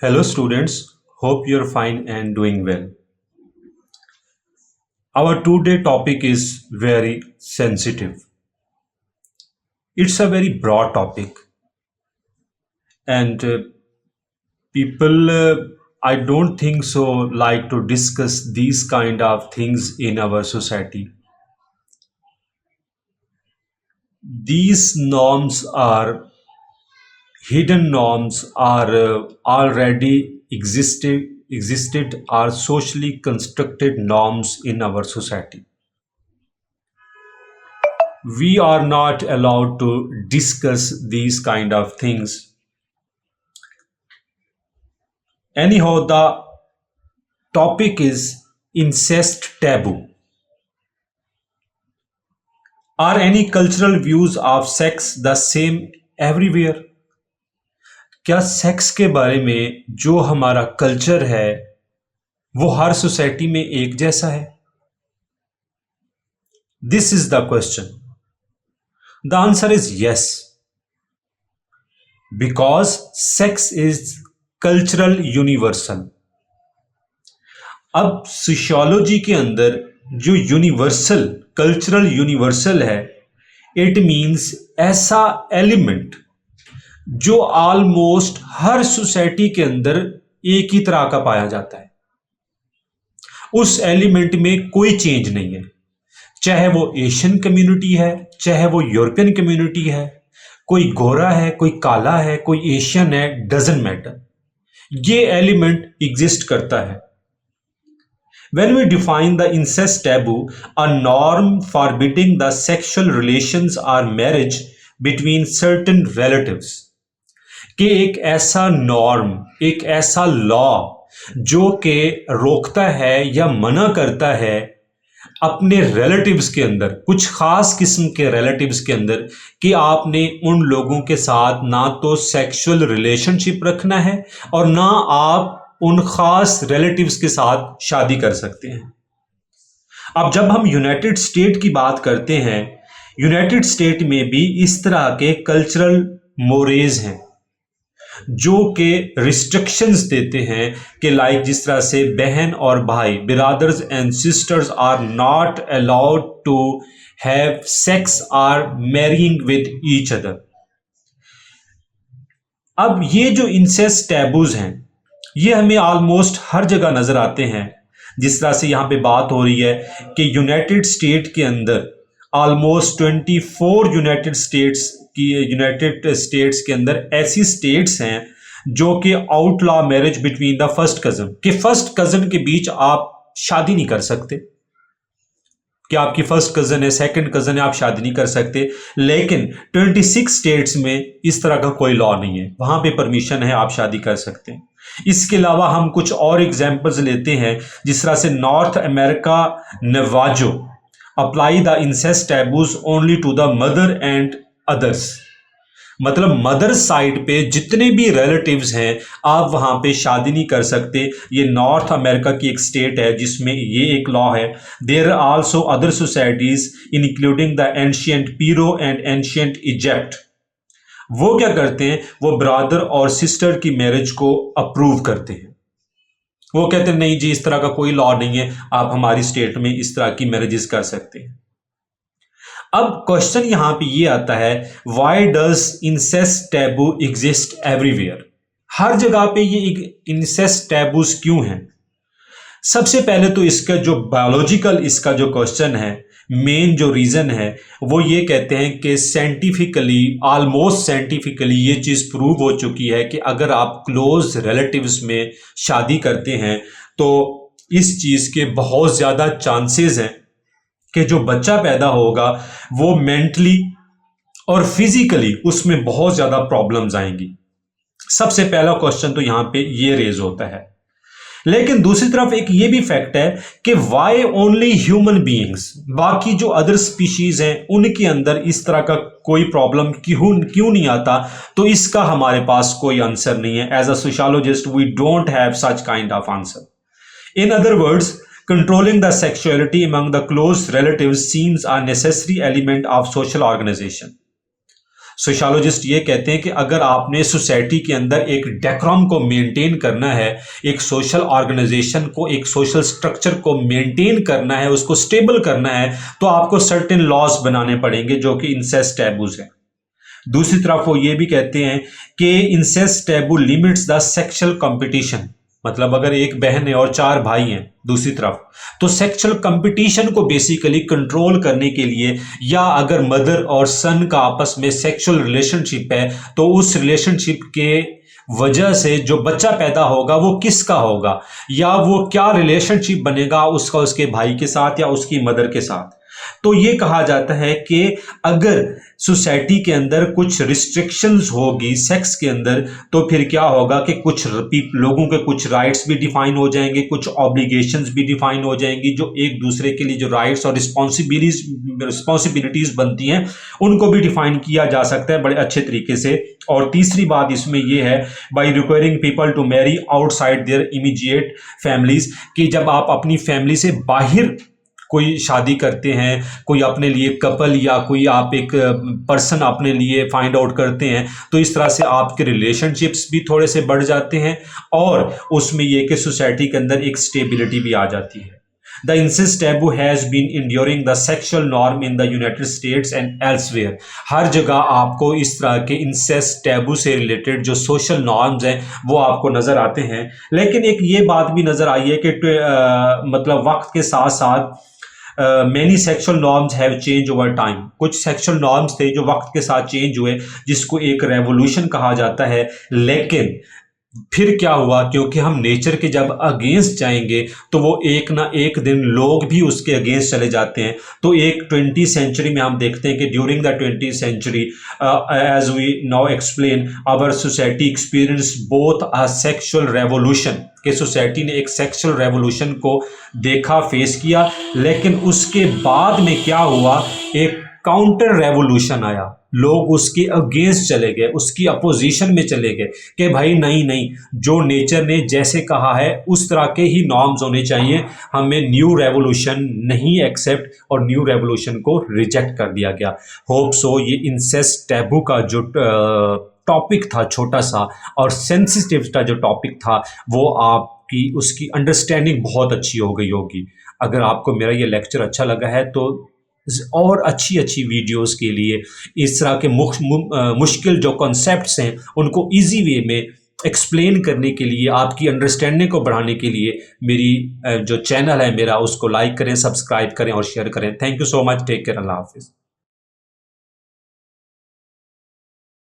Hello, students. Hope you're fine and doing well. Our today topic is very sensitive. It's a very broad topic, and people, I don't think so, like to discuss these kind of things in our society. These norms are hidden norms, are already existed, are socially constructed norms in our society. We are not allowed to discuss these kind of things. Anyhow, the topic is incest taboo. Are any cultural views of sex the same everywhere? क्या sex के बारे में जो हमारा culture है वो हर society में एक जैसा है? This is the question. The answer is yes, because sex is cultural universal. अब सोशियोलॉजी के अंदर जो यूनिवर्सल कल्चरल यूनिवर्सल है, इट मीन्स ऐसा एलिमेंट जो ऑलमोस्ट हर सोसाइटी के अंदर एक ही तरह का पाया जाता है. उस एलिमेंट में कोई चेंज नहीं है, चाहे वो एशियन कम्युनिटी है, चाहे वो यूरोपियन कम्युनिटी है, कोई गोरा है, कोई काला है, कोई एशियन है, डजंट मैटर. ये एलिमेंट एग्जिस्ट करता है. When we define the incest taboo, a norm forbidding the sexual relations or marriage between certain relatives, कि एक ऐसा नॉर्म, एक ऐसा लॉ जो कि रोकता है या मना करता है अपने रिलेटिव्स के अंदर, कुछ खास किस्म के रिलेटिव्स के अंदर, कि आपने उन लोगों के साथ ना तो सेक्सुअल रिलेशनशिप रखना है और ना आप उन खास रिलेटिव्स के साथ शादी कर सकते हैं. अब जब हम यूनाइटेड स्टेट की बात करते हैं, यूनाइटेड स्टेट में भी इस तरह के कल्चरल मोरेज हैं जो कि रिस्ट्रिक्शंस देते हैं कि लाइक जिस तरह से बहन और भाई, brothers and sisters are not allowed to have sex or marrying with each other. अब ये जो इंसेस्ट टैबूज हैं ये हमें ऑलमोस्ट हर जगह नजर आते हैं. जिस तरह से यहाँ पे बात हो रही है कि यूनाइटेड स्टेट के अंदर ऑलमोस्ट 24 यूनाइटेड स्टेट्स के अंदर ऐसी स्टेट्स हैं जो कि outlaw marriage between the first cousin, कि फर्स्ट कजन के बीच आप शादी नहीं कर सकते, कि आपकी फर्स्ट कजन है, सेकंड कजन है, आप शादी नहीं कर सकते. लेकिन 26 स्टेट्स में इस तरह का कोई लॉ नहीं है, वहां पे परमिशन है, आप शादी कर सकते हैं. इसके अलावा हम कुछ और एग्जांपल्स लेते हैं. जिस तरह से north America, Navajo apply the incest taboos only to the mother and others. मतलब मदर साइड पे जितने भी रिलेटिव्स हैं आप वहां पे शादी नहीं कर सकते. ये नॉर्थ अमेरिका की एक स्टेट है जिसमें ये एक लॉ है. There are also other societies including the ancient Peru and ancient Egypt. वो क्या करते हैं, वो ब्रदर और सिस्टर की मैरिज को अप्रूव करते हैं. वो कहते हैं नहीं जी, इस तरह का कोई लॉ नहीं है, आप हमारी स्टेट में इस तरह की मैरिजेस कर सकते हैं. अब क्वेश्चन यहां पे ये आता है, why does incest taboo exist everywhere? हर जगह पे ये इंसेस्ट टैबूज क्यों हैं? सबसे पहले तो इसका जो बायोलॉजिकल इसका जो क्वेश्चन है, मेन जो रीजन है, वो ये कहते हैं कि साइंटिफिकली, ऑलमोस्ट साइंटिफिकली ये चीज प्रूव हो चुकी है कि अगर आप क्लोज रिलेटिव्स में शादी करते हैं तो इस चीज के बहुत ज्यादा चांसेस हैं कि जो बच्चा पैदा होगा वो मेंटली और फिजिकली उसमें बहुत ज्यादा प्रॉब्लम्स आएंगी. सबसे पहला क्वेश्चन तो यहां पे ये रेज होता है. लेकिन दूसरी तरफ एक ये भी फैक्ट है कि वाई ओनली ह्यूमन बीइंग्स, बाकी जो अदर स्पीशीज हैं उनके अंदर इस तरह का कोई प्रॉब्लम क्यों नहीं आता? तो इसका हमारे पास कोई आंसर नहीं है. As a sociologist we don't have such kind of answer. In other words, controlling the sexuality among the close relatives seems a necessary element of social organization. Sociologist ये कहते हैं कि अगर आपने सोसाइटी के अंदर एक डेकोरम को मेंटेन करना है, एक सोशल ऑर्गेनाइजेशन को, एक सोशल स्ट्रक्चर को मेंटेन करना है, उसको स्टेबल करना है, तो आपको सर्टेन लॉज बनाने पड़ेंगे जो कि इंसेस्ट टैबूज है। दूसरी तरफ वो ये भी कहते हैं कि incest taboo limits the sexual competition, मतलब अगर एक बहन है और 4 भाई हैं दूसरी तरफ, तो सेक्सुअल कंपटीशन को बेसिकली कंट्रोल करने के लिए, या अगर मदर और सन का आपस में सेक्सुअल रिलेशनशिप है तो उस रिलेशनशिप के वजह से जो बच्चा पैदा होगा वो किसका होगा, या वो क्या रिलेशनशिप बनेगा उसका उसके भाई के साथ या उसकी मदर के साथ। तो ये कहा जाता है कि अगर सोसाइटी के अंदर कुछ रिस्ट्रिक्शंस होगी सेक्स के अंदर, तो फिर क्या होगा कि कुछ लोगों के कुछ राइट्स भी डिफाइन हो जाएंगे, कुछ ऑब्लिगेशंस भी डिफाइन हो जाएंगी, जो एक दूसरे के लिए जो राइट्स और रिस्पॉन्सिबिलिटीज बनती हैं उनको भी डिफाइन किया जा सकता है बड़े अच्छे तरीके से। और तीसरी बात इसमें यह है, by requiring people to marry outside their immediate families, कि जब आप अपनी फैमिली से बाहर कोई शादी करते हैं, कोई अपने लिए कपल या कोई आप एक पर्सन अपने लिए फाइंड आउट करते हैं, तो इस तरह से आपके रिलेशनशिप्स भी थोड़े से बढ़ जाते हैं और उसमें यह कि सोसाइटी के अंदर एक स्टेबिलिटी भी आ जाती है। The incest taboo has been enduring the sexual norm in the United States and elsewhere. हर जगह आपको इस तरह के incest taboo से रिलेटेड जो सोशल नॉर्म्स हैं वो आपको नज़र आते हैं। लेकिन एक ये बात भी नज़र आई है कि मतलब वक्त के साथ साथ many sexual norms have change over time. कुछ सेक्सुअल नॉर्म्स थे जो वक्त के साथ चेंज हुए, जिसको एक रेवोल्यूशन कहा जाता है। लेकिन फिर क्या हुआ, क्योंकि हम नेचर के जब अगेंस्ट जाएंगे तो वो एक ना एक दिन लोग भी उसके अगेंस्ट चले जाते हैं। तो एक 20वीं सेंचुरी में हम देखते हैं कि ड्यूरिंग द 20वीं century, as we now explain, our society experience both a sexual revolution, कि सोसाइटी ने एक सेक्सुअल रेवोल्यूशन को देखा, फेस किया। लेकिन उसके बाद में क्या हुआ, एक काउंटर रेवोल्यूशन आया, लोग उसके अगेंस्ट चले गए, उसकी अपोजिशन में चले गए कि भाई नहीं नहीं, जो नेचर ने जैसे कहा है उस तरह के ही नॉर्म्स होने चाहिए, हमें न्यू रेवोल्यूशन नहीं एक्सेप्ट, और न्यू रेवोल्यूशन को रिजेक्ट कर दिया गया। होप सो ये इंसेस्ट टैबू का जो टॉपिक था छोटा सा और सेंसिटिव का जो टॉपिक था, वो आपकी उसकी अंडरस्टैंडिंग बहुत अच्छी हो गई होगी। अगर आपको मेरा ये लेक्चर अच्छा लगा है तो और अच्छी अच्छी वीडियोस के लिए, इस तरह के मुश्किल जो कॉन्सेप्ट्स हैं उनको इजी वे में एक्सप्लेन करने के लिए, आपकी अंडरस्टैंडिंग को बढ़ाने के लिए मेरी जो चैनल है मेरा, उसको लाइक करें, सब्सक्राइब करें और शेयर करें। Thank you so much. Take care. अल्लाह हाफिज़।